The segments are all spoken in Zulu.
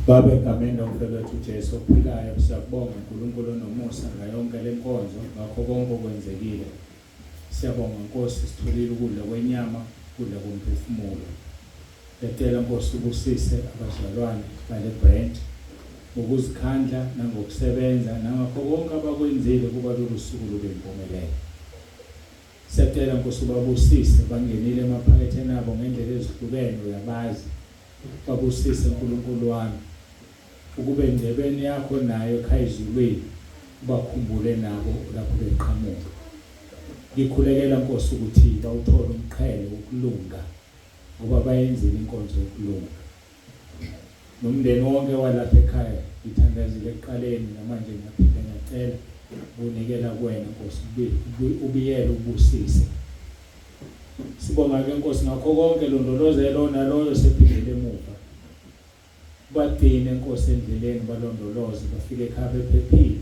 Baba egameni lomfowethu uJesu ophilayo siyabonga uNkulunkulu nomusa ngayonke lenkonzo ngakho konke okwenzekile. Siyabonga Nkosi sitholile ukudla kwenyama, ukudla komphefumulo. Ngicela Nkosi ubusise abazalwane bale brand ukuzikhandla nangokusebenza nangakho konke abakwenzile kuba lolu suku lube impumelelo. Siyacela Nkosi ubabusise bangenile emaphaketheni abo ngendlela ezihlukene uyabazi. Babusise uNkulunkulu wami ukube indebeni yakho nayo ekhayizulweni ubakhumbule nabo lapho beqhamuka. Ngikhulekela Nkosi ukuthi bawuthole umqhele wokulunga ngoba bayenzile inkonzo yokulunga. Nomndeni wonke walapha ekhaya ngithandazile ekuqaleni namanje ngiyaphinde ngicela unikela kuwena Nkosi ubiyele ubusise. Sibonga ke Nkosi ngakho konke londolozelo naloyo sephindele emuva. Bagcine Nkosi endleleni balondoloze bafike ekhaya bephephile.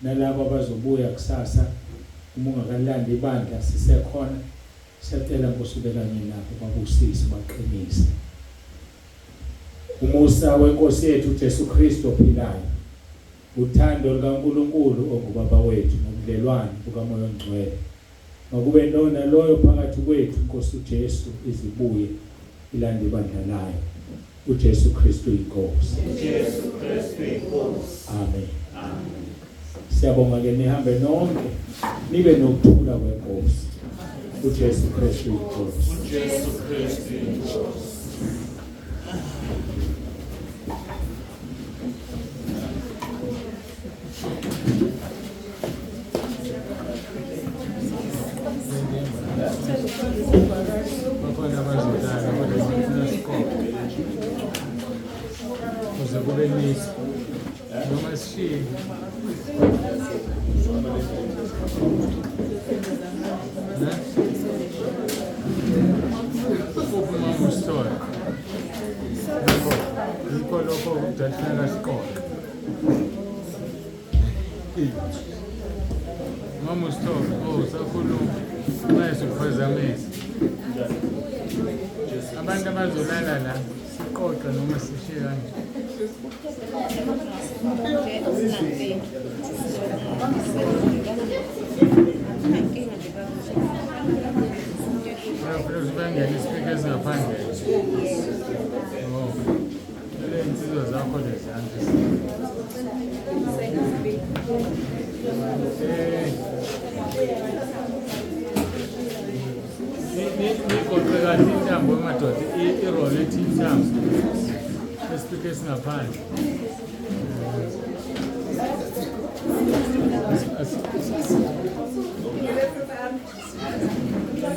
Nalabo abazobuya kusasa uma ungakalandi ibandla sisekhona siyacela Nkosi ubelanye nabo babusise baqinise. Umusa weNkosi yethu uJesu Kristu ophilayo, uthando lukaNkulunkulu ongubaba wethu nobudlelwano bukaMoya oNgcwele makube nona loyo phakathi kwethu Nkosi uJesu izibuye ilande ibandla layo. uJesu Kristu inkosi. uJesu Kristu inkosi. Amen. Amen. Siyabonga ke nihambe nonke nibe nokuthula kwenkosi uJesu Kristu inkosi. uJesu Kristu inkosi. Bakhona abazodlala kodwa sifuna sikole ukuze kube nisi noma sishiye uphuma musitole yikho lokho kudahlala sikole mama usitole sakhuluma mase kuphazamisa abantu abazolala la siqoqa noma sishiye kanje uzibangela isipika ezingaphandle le insizwa zakho lezandla nigoqe kahle intambo emadoda irolethe intambo esipika esingaphandle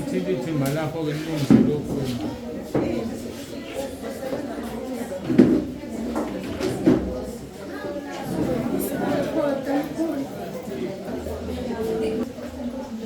thithithimba lakho-ke nilungise lokhu